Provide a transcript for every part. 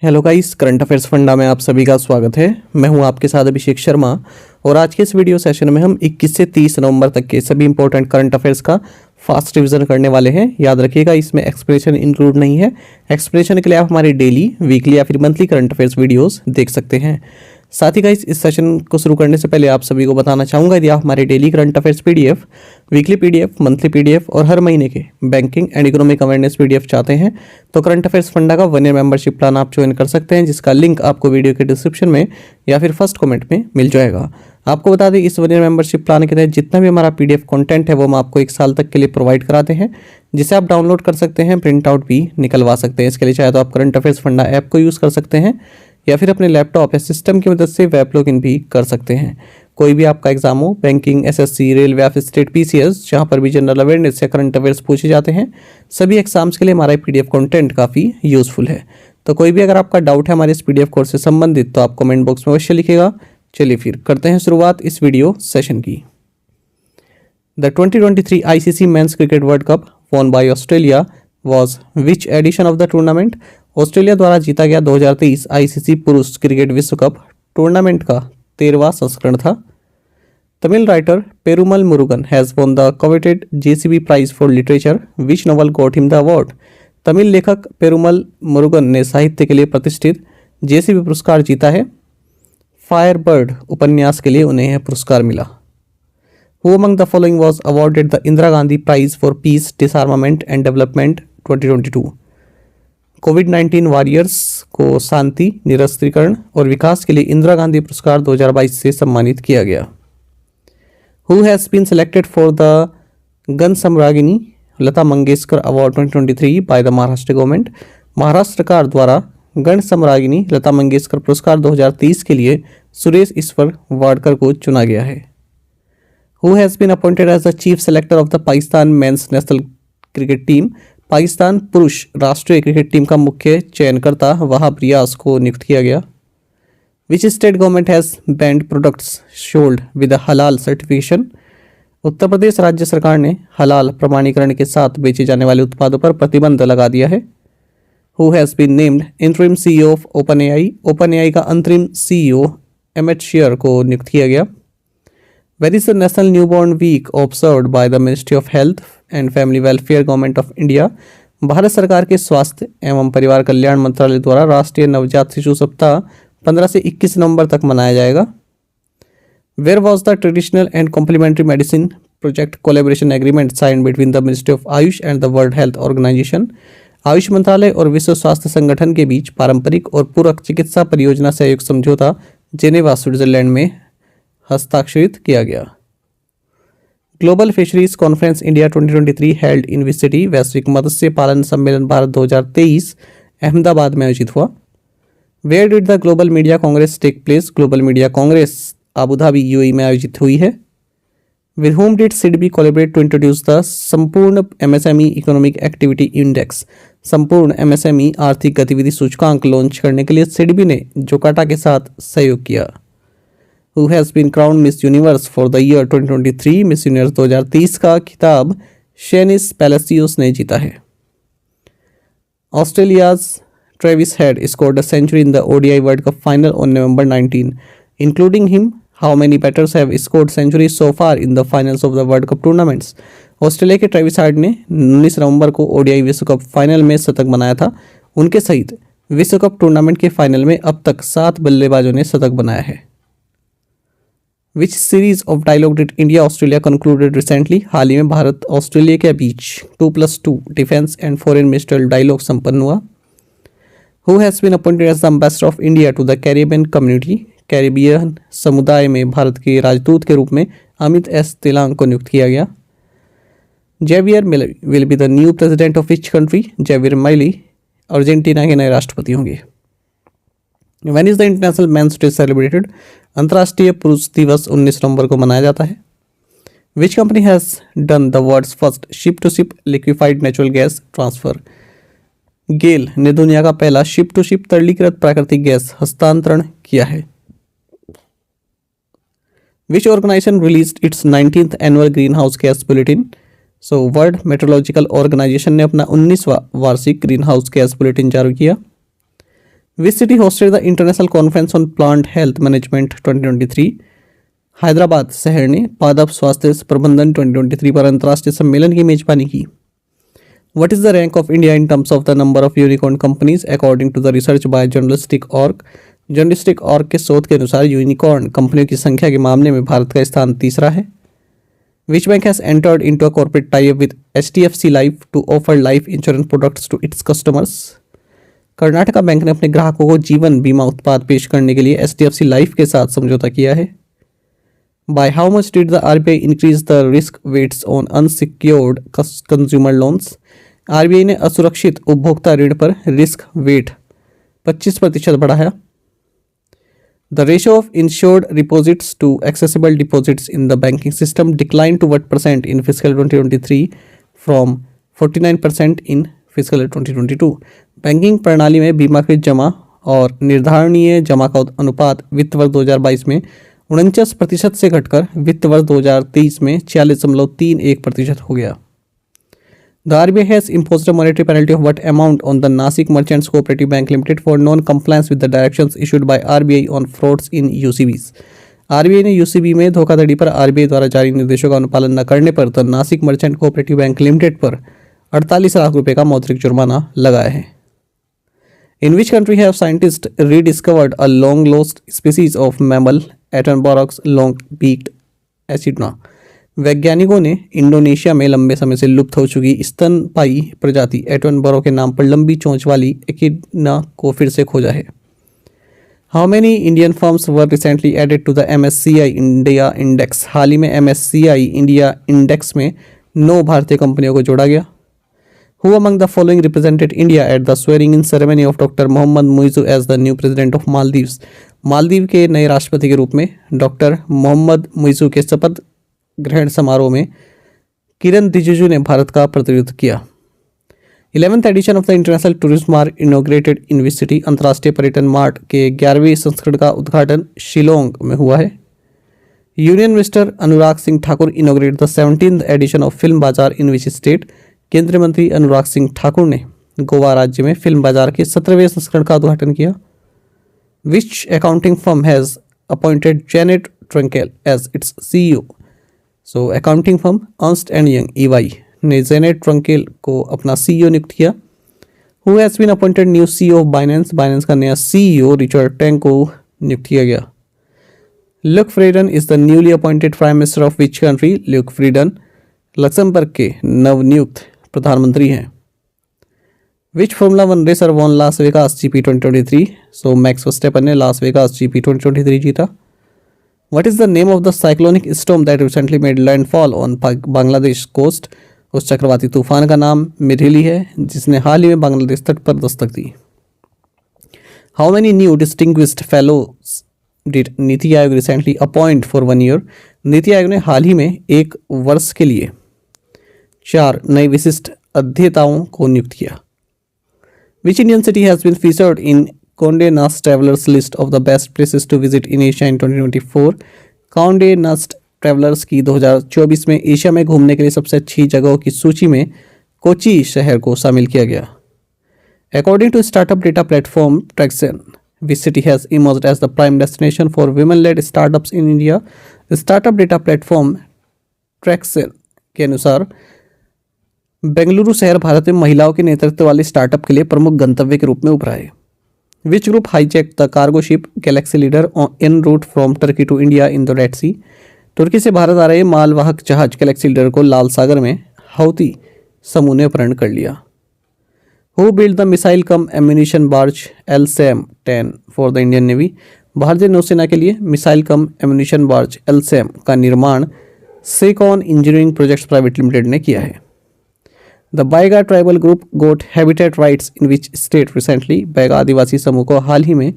Hello guys, current affairs funda में आप सभी का स्वागत है। मैं हूं आपके साथ अभिषेक शर्मा और आज के इस वीडियो सेशन में हम 21 से 30 नवंबर तक के सभी इंपॉर्टेंट करंट अफेयर्स का फास्ट रिवीजन करने वाले हैं। याद रखिएगा, इसमें एक्सप्लेनेशन इंक्लूड नहीं है। एक्सप्लेनेशन के लिए आप हमारी डेली, वीकली या फिर मंथली करंट अफेयर्स वीडियोस देख सकते हैं। साथ ही गाइस, इस सेशन को शुरू करने से पहले आप सभी को बताना चाहूँगा, यदि आप हमारे daily current affairs PDF, weekly PDF, monthly PDF और हर महीने के banking and economic awareness PDF चाहते हैं तो करंट अफेयर्स फंडा का 1 ईयर मेंबरशिप प्लान आप ज्वाइन कर सकते हैं, जिसका लिंक आपको वीडियो के डिस्क्रिप्शन में या फिर फर्स्ट कमेंट में मिल जाएगा। आपको बता दें, इस 1 ईयर मेंबरशिप प्लान के तहत जितना भी हमारा पीडीएफ कंटेंट है वो हम आपको 1 साल तक के लिए प्रोवाइड कराते हैं, जिसे आप डाउनलोड कर सकते हैं, प्रिंट आउट भी निकलवा सकते हैं। इसके लिए चाहे तो आप करंट अफेयर्स फंडा ऐप को यूज़ कर सकते हैं या फिर अपने लैपटॉप या सिस्टम की मदद से वेब लॉगिन भी कर सकते हैं। कोई भी आपका एग्जाम हो, बैंकिंग, एसएससी, रेलवे या फिर स्टेट पीसीएस, जहां पर भी जनरल अवेयरनेस या करंट अफेयर्स पूछे जाते हैं, सभी एग्जाम्स के लिए हमारा पीडीएफ कंटेंट काफ़ी यूजफुल है। तो कोई भी अगर आपका डाउट है हमारे इस पीडीएफ कोर्स से संबंधित तो आप कमेंट बॉक्स में अवश्य लिखिएगा। चलिए फिर करते हैं शुरुआत इस वीडियो सेशन की। The 2023 ICC men's cricket world cup won by Australia was which edition of the tournament? Australia द्वारा जीता गया 2023 आईसीसी पुरुष क्रिकेट विश्व कप टूर्नामेंट का 13वां संस्करण था। Tamil writer Perumal Murugan has won the coveted JCB prize for literature, which novel got him the award? Tamil लेखक पेरुमल मुरुगन ने साहित्य के लिए प्रतिष्ठित JCB पुरस्कार जीता है। फायरबर्ड उपन्यास के लिए उन्हें यह पुरस्कार मिला। Who among the following was awarded the Indira Gandhi prize for peace, disarmament and development 2022? कोविड-19 वॉरियर्स को शांति, निरस्त्रीकरण और विकास के लिए इंदिरा गांधी पुरस्कार 2022 से सम्मानित किया गया। Who has been selected for the Gaan Samradnyi Lata Mangeshkar award 2023 by the Maharashtra government? Maharashtra सरकार द्वारा गण सम्राज्ञी लता मंगेशकर पुरस्कार 2023 के लिए सुरेश ईश्वर वाडकर को चुना गया है। Who has been appointed as the chief selector of the Pakistan men's national cricket team? Pakistan पुरुष राष्ट्रीय क्रिकेट टीम का मुख्य चयनकर्ता वहाब रियाज को नियुक्त किया गया। Which state government has band products sold with हलाल सर्टिफिकेशन? उत्तर प्रदेश राज्य सरकार ने हलाल प्रमाणीकरण के साथ बेचे जाने वाले उत्पादों पर प्रतिबंध लगा दिया है। Who has been named interim CEO of OpenAI? OpenAI का अंतरिम सीईओ एमेट शेयर को नियुक्त किया गया। Where is the National Newborn Week observed by the Ministry of Health and Family Welfare Government of India? Bharat सरकार के स्वास्थ्य एवं परिवार कल्याण मंत्रालय द्वारा राष्ट्रीय नवजात शिशु सप्ताह 15 से 21 नवंबर तक मनाया जाएगा। Where was the Traditional and Complementary Medicine Project Collaboration Agreement signed between the Ministry of Ayush and the World Health Organization? Ayush मंत्रालय और विश्व स्वास्थ्य संगठन के बीच पारंपरिक और पूरक चिकित्सा परियोजना सहयोग समझौता जेनेवा, स्विट्जरलैंड में हस्ताक्षरित किया गया। Global fisheries conference India 2023 held in which city? वैश्विक मत्स्य पालन सम्मेलन भारत 2023 अहमदाबाद में आयोजित हुआ। Where did the global media congress take place? Global media congress Abu Dhabi UAE में आयोजित हुई है। With whom did SIDBI collaborate to introduce the Sampoorna MSME economic activity index? Sampoorna MSME आर्थिक गतिविधि सूचकांक लॉन्च करने के लिए सिडबी ने जोकाटा के साथ सहयोग किया। Who has been crowned Miss Universe for the year 2023? Miss Universe 2023 का खिताब शेनिस पैलेसियोस ने जीता है। Australia's Travis Head scored a century in the ODI World Cup final on November 19, including him. How many batters have scored centuries so far in the finals of the World Cup tournaments? Australia के Travis head ने 19 नवंबर को ODI विश्व cup final में शतक बनाया था। उनके सहित विश्व कप टूर्नामेंट के फाइनल में अब तक 7 बल्लेबाजों ने शतक बनाया है। Which series of dialogue did India Australia concluded recently? हाल ही में भारत ऑस्ट्रेलिया के बीच 2+2 defence and foreign ministerial dialogue संपन्न हुआ। Who has been appointed as the ambassador of India to the Caribbean community? Caribbean समुदाय में भारत के राजदूत के रूप में अमित एस तेलांग को नियुक्त किया गया। Javier Milei will be the new president of which country? Javier Milei Argentina के नए राष्ट्रपति होंगे। When is the International Men's Day celebrated? अंतर्राष्ट्रीय पुरुष दिवस 19 नवंबर को मनाया जाता है। Which company has done the world's first ship-to-ship liquefied natural gas transfer? गेल ने दुनिया का पहला शिप टू शिप तरलीकृत प्राकृतिक गैस हस्तांतरण किया है। Which organization released its 19th annual greenhouse gas bulletin? World Meteorological Organization ने अपना 19वां वार्षिक ग्रीन हाउस गैस बुलेटिन जारी किया। Which city hosted the international conference on plant health management 2023? Hyderabad शहर ने पादप स्वास्थ्य प्रबंधन 2023 पर अंतर्राष्ट्रीय सम्मेलन की मेजबानी की। What is the rank of India in terms of the number of unicorn companies according to the research by Journalistic Org? Journalistic Org के शोध के अनुसार यूनिकॉर्न कंपनियों की संख्या के मामले में भारत का स्थान तीसरा है। Which bank has entered into a corporate tie-up with HDFC Life to offer life insurance products to its customers? Karnataka bank ने अपने ग्राहकों को जीवन बीमा उत्पाद पेश करने के लिए HDFC लाइफ के साथ समझौता किया है। By how much did the RBI increase the risk weights on unsecured consumer loans? RBI ने असुरक्षित उपभोक्ता ऋण पर रिस्क वेट 25% बढ़ाया। The ratio of insured deposits to accessible deposits in the banking system declined to what percent in fiscal 2023 from 49% in fiscal 2022? Banking प्रणाली में बीमाकृत जमा और निर्धारणीय जमा का अनुपात वित्त वर्ष 2022 में 49% से घटकर वित्त वर्ष 2023 में 40.31% हो गया। The RBI has imposed a monetary penalty of what amount on the Nasik Merchants Cooperative Bank Limited for non-compliance with the directions issued by RBI on frauds in UCBs? RBI ने UCB में धोखाधड़ी पर RBI द्वारा जारी निर्देशों का अनुपालन न करने पर the Nashik merchant cooperative bank limited पर 48 लाख रुपए का मौद्रिक जुर्माना लगाया है। In which country have scientists rediscovered a long lost species of mammal, Atenborough long-beaked echidna? वैज्ञानिकों ने इंडोनेशिया में लंबे समय से लुप्त हो चुकी स्तनपायी प्रजाति एटनबरो के नाम पर लंबी चोंच वाली एकिडना को फिर से खोजा है। How many Indian firms were recently added to the MSCI India index? हाल ही में MSCI इंडिया इंडेक्स में 9 भारतीय कंपनियों को जोड़ा गया। Who among the following represented India at the swearing-in ceremony of Dr. Mohammad Muizzu as the new president of Maldives? Maldives के नए राष्ट्रपति के रूप में डॉक्टर मोहम्मद मुइज़ू के शपथ ग्रहण समारोह में किरण रिजिजू ने भारत का प्रतिनिधित्व किया। 11th edition of the international tourism mart inaugurated in which city? अंतर्राष्ट्रीय पर्यटन मार्ट के 11वें संस्करण का उद्घाटन शिलोंग में हुआ है। Union minister Anurag Singh Thakur inaugurate the 17th edition of film Bazaar in which state? केंद्रीय मंत्री अनुराग सिंह ठाकुर ने गोवा राज्य में फिल्म बाजार के 17वें संस्करण का उद्घाटन किया। Which accounting firm has appointed Janet Truncale as its CEO? So accounting firm Ernst and Young EY ने जेनेट ट्रंकेल को अपना CEO नियुक्त किया। Who has been appointed new CEO of Binance? Binance का नया CEO रिचर्ड टेंग को नियुक्त किया गया। Luc Frieden is the newly appointed prime minister of which country? Luc Frieden Luxembourg के नवनियुक्त प्रधानमंत्री हैं। Which formula 1 racer von Las Vegas GP 2023? So max Verstappen ने लास वेगास GP 2023 जीता। What is the name of the cyclonic storm that recently made landfall on Bangladesh coast? उस चक्रवाती तूफान का नाम मिथिली है जिसने हाल ही में बांग्लादेश तट पर दस्तक दी। How many new distinguished fellows did NITI Aayog recently appoint for 1 year? नीति आयोग ने हाल ही में 1 वर्ष के लिए 4 नए विशिष्ट अध्येताओं को नियुक्त किया। Which Indian city has been featured in Condé Nast Travelers list of the best places to visit in Asia in 2024? Condé Nast Travelers की 2024 में एशिया में घूमने के लिए सबसे अच्छी जगहों की सूची में कोची शहर को शामिल किया गया। According to startup data platform Traction, which city has emerged as the prime destination for women-led startups in India? Startup data platform Traction के अनुसार बेंगलुरु शहर भारत में महिलाओं के नेतृत्व वाले स्टार्टअप के लिए प्रमुख गंतव्य के रूप में उभरा है। Which group hijacked the cargo ship Galaxy Leader en route from Turkey to India in the Red Sea? तुर्की से भारत आ रहे मालवाहक जहाज गैलेक्सी लीडर को लाल सागर में हौती समूह ने अपहरण कर लिया। Who built the missile cum ammunition barge LSAM-10 for the Indian Navy? भारतीय नौसेना के लिए missile cum ammunition barge LSAM का निर्माण Secon engineering projects private limited ने किया है। The Baiga tribal group got habitat rights in which state recently? Baiga आदिवासी समूह को हाल ही में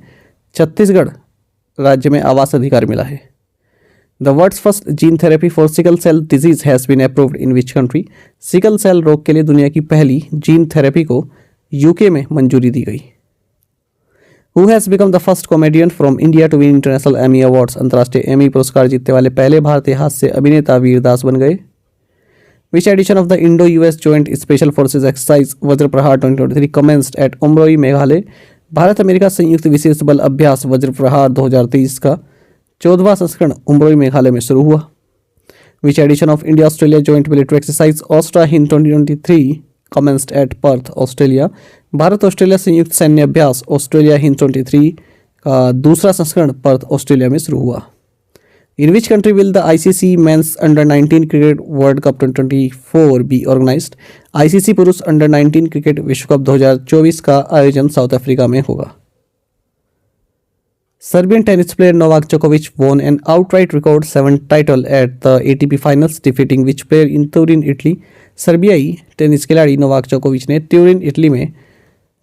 छत्तीसगढ़ राज्य में आवास अधिकार मिला है। The world's first gene therapy for sickle cell disease has been approved in which country? Sickle cell रोग के लिए दुनिया की पहली जीन थेरेपी को यूके में मंजूरी दी गई। Who has become the first comedian from India to win International Emmy Awards? अंतर्राष्ट्रीय एमी पुरस्कार जीतने वाले पहले भारतीय हास्य अभिनेता वीरदास बन गए। Which edition of the Indo-US Joint Special Forces Exercise Vajra Prahar 2023 commenced at Umroi, Meghalaya? Bharat America संयुक्त विशेष बल अभ्यास वज्र प्रहार 2023 का 14वां संस्करण उमरोई मेघालय में शुरू हुआ। Which edition of India Australia joint military exercise Austra Hind 2023 commenced at Perth Australia. Bharat Australia संयुक्त सैन्य अभ्यास ऑस्ट्रेलिया हिंद 23 का दूसरा संस्करण पर्थ ऑस्ट्रेलिया में शुरू हुआ। In which country will the ICC men's under 19 cricket world cup 2024 be organised. ICC पुरुष अंडर 19 क्रिकेट विश्व कप 2024 का आयोजन साउथ अफ्रीका में होगा। सर्बियन टेनिस प्लेयर नोवाक जोकोविच won an outright record 7 title at the ATP finals, defeating which player in Turin, Italy। सर्बियाई tennis खिलाड़ी नोवाक जोकोविच ने ट्यूरिन इटली में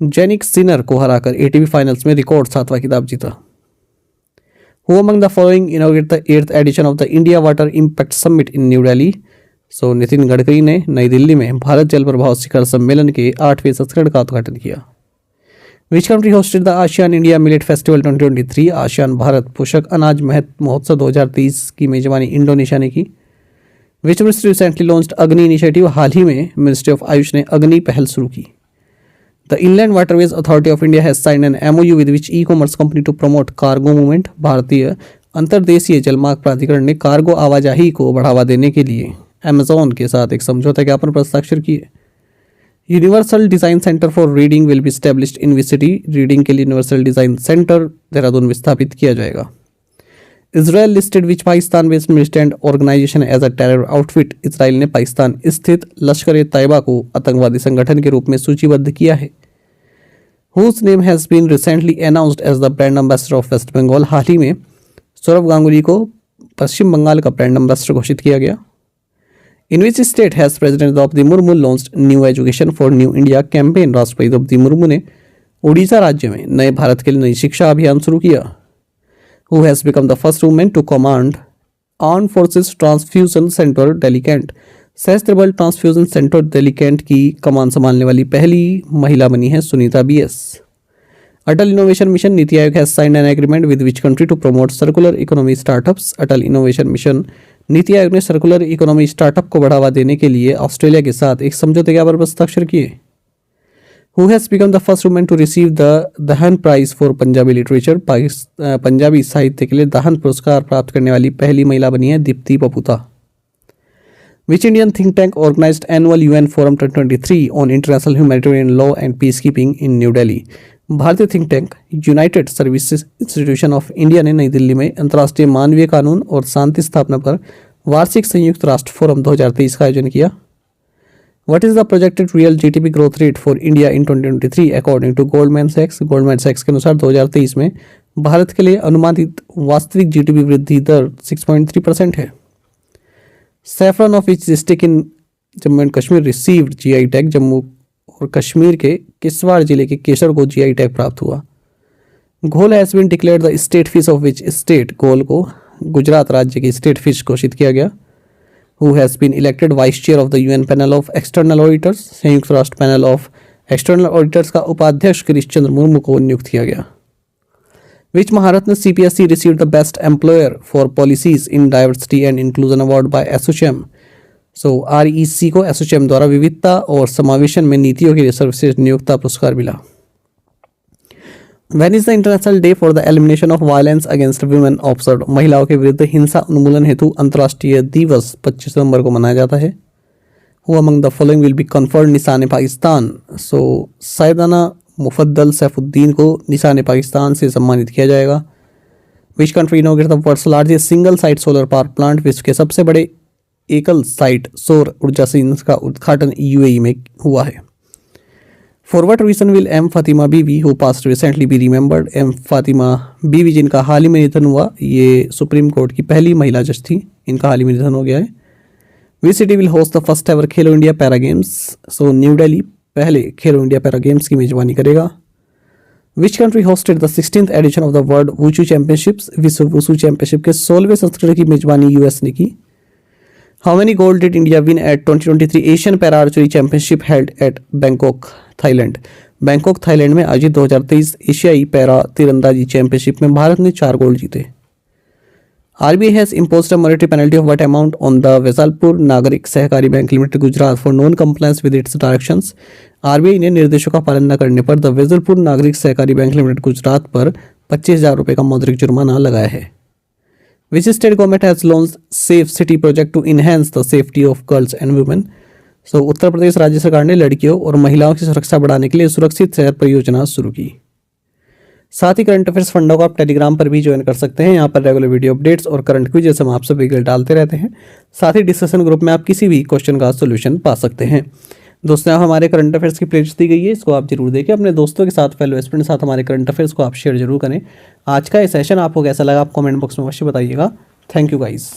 जेनिक सिनर को हराकर एटीपी फाइनल्स में रिकॉर्ड 7वां खिताब जीता। Who among the following inaugurated the 8th edition of the India Water Impact Summit in New Delhi? सो नितिन गडकरी ने नई दिल्ली में भारत जल प्रभाव शिखर सम्मेलन के 8वें संस्करण का उद्घाटन किया। Which country hosted the ASEAN India millet festival 2023। ASEAN Bharat पोषक अनाज महोत्सव 2023 की मेजबानी इंडोनेशिया ने की। Which ministry recently launched Agni initiative. हाल ही में मिनिस्ट्री ऑफ आयुष ने अग्नि पहल शुरू की। The inland waterways authority of India has signed an MOU with which e-commerce company to promote cargo movement. भारतीय अंतर्देशीय जलमार्ग प्राधिकरण ने कार्गो आवाजाही को बढ़ावा देने के लिए अमेजॉन के साथ एक समझौता ज्ञापन पर हस्ताक्षर किए। Universal design centre for reading will be established in which city. Reading के लिए यूनिवर्सल डिजाइन सेंटर देहरादून में स्थापित किया जाएगा। Israel listed which Pakistan based militant organization as a terror outfit. Israel ने पाकिस्तान स्थित लश्कर-ए-तैयबा को आतंकवादी संगठन के रूप में सूचीबद्ध किया है। Whose name has been recently announced as the brand ambassador of West Bengal। हाल ही में सौरभ गांगुली को पश्चिम बंगाल का ब्रांड एम्बेसडर घोषित किया गया। In which state has President Droupadi Murmu launched New Education for New India campaign. राष्ट्रपति द्रौपदी मुर्मू ने उड़ीसा राज्य में नए भारत के लिए नई शिक्षा अभियान शुरू किया। Who has become the first woman to command Armed Forces Transfusion Center Delhi Kent। सशस्त्र बल ट्रांसफ्यूजन सेंटर दिल्ली कैंट की कमान संभालने वाली पहली महिला बनी है Sunita BS। Atal innovation mission NITI Aayog has signed an agreement with which country to promote circular economy startups. Atal innovation mission NITI Aayog ने सर्कुलर इकोनॉमी स्टार्टअप को बढ़ावा देने के लिए ऑस्ट्रेलिया के साथ एक समझौते ज्ञापन पर हस्ताक्षर किए। Who has become the first woman to receive the Dhahan prize for Punjabi literature. Punjabi साहित्य के लिए दाहन पुरस्कार प्राप्त करने वाली पहली महिला बनी है Deepti पपूता। Which Indian think tank organized annual UN Forum 2023 on International Humanitarian Law and Peacekeeping in New Delhi। भारतीय think tank United services institution of India ने नई दिल्ली में अंतर्राष्ट्रीय मानवीय कानून और शांति स्थापना पर वार्षिक संयुक्त राष्ट्र फोरम 2023 का आयोजन किया। What is the projected real GDP growth rate for India in 2023 according to Goldman Sachs। Goldman सैक्स के अनुसार 2023 में भारत के लिए अनुमानित वास्तविक GDP वृद्धि दर 6.3% है। Saffron of which district in Jammu and Kashmir received GI tag. Jammu और कश्मीर के किश्तवाड़ जिले के केसर को GI टैग प्राप्त हुआ। Ghol has been declared the state fish of which state. Ghol को गुजरात राज्य की स्टेट फिश घोषित किया गया। Who has been elected vice chair of the UN panel of external auditors. संयुक्त राष्ट्र पैनल ऑफ एक्सटर्नल ऑडिटर्स का उपाध्यक्ष गिरीश चंद्र मुर्मू को नियुक्त किया गया। Which Maharatna CPSE received the Best Employer for Policies in Diversity and Inclusion Award by ASSOCHAM। So REC को ASSOCHAM द्वारा विविधता और समावेशन में नीतियों के लिए सर्वश्रेष्ठ नियोक्ता पुरस्कार मिला। When is the International Day for the Elimination of Violence Against Women observed। महिलाओं के विरुद्ध हिंसा उन्मूलन हेतु अंतर्राष्ट्रीय दिवस 25 नवंबर को मनाया जाता है। Who among the following will be conferred निशान पाकिस्तान। सो सैयदाना मुफद्दल सैफुद्दीन को निशान पाकिस्तान से सम्मानित किया जाएगा। Which country inaugurated the world's largest single site solar power plant. विश्व के सबसे बड़े एकल साइट सौर ऊर्जा संयंत्र का उद्घाटन UAE में हुआ है। For what reason will M Fathima Beevi who passed recently be remembered. M Fathima Beevi जिनका हाल ही में निधन हुआ, ये सुप्रीम कोर्ट की पहली महिला जज थी, इनका हाल ही में निधन हो गया है। Which city will host the first ever Khelo India para games. So New Delhi पहले खेलो इंडिया पैरा गेम्स की मेजबानी करेगा। Which country hosted the 16th edition of the world wushu championships. विश्व वुशु चैंपियनशिप के 16वें संस्करण की मेजबानी US ने की। How many gold did India win at 2023 Asian para archery championship held at Bangkok Thailand. Bangkok Thailand में आयोजित 2023 एशियाई पैरा तीरंदाजी चैंपियनशिप में भारत ने 4 गोल्ड जीते। RBI has imposed a monetary penalty of what amount on the Vesalpur Nagarik Sahakari Bank Limited Gujarat for non-compliance with its directions? RBI ने निर्देशों का पालन न करने पर द वेजलपुर नागरिक सहकारी बैंक लिमिटेड गुजरात पर 25,000 रुपये का मौद्रिक जुर्माना लगाया है। Which state government has launched Safe City project to enhance the safety of girls and women? So Uttar Pradesh राज्य सरकार ने लड़कियों और महिलाओं की सुरक्षा बढ़ाने के लिए सुरक्षित शहर परियोजना शुरू की। साथ ही करंट अफेयर्स फंडा को आप टेलीग्राम पर भी ज्वाइन कर सकते हैं। यहाँ पर रेगुलर वीडियो अपडेट्स और करंट क्विज़ हम आप सभी के लिए डालते रहते हैं। साथ ही डिस्कशन ग्रुप में आप किसी भी क्वेश्चन का सोल्यूशन पा सकते हैं। दोस्तों यहाँ हमारे करंट अफेयर्स की प्लेलिस्ट दी गई है, इसको आप जरूर देखिए। अपने दोस्तों के साथ, फेलो स्टूडेंट के साथ हमारे करंट अफेयर्स को आप शेयर जरूर करें। आज का ये सेशन आपको कैसा लगा आप कमेंट बॉक्स में अवश्य बताइएगा। Thank you guys.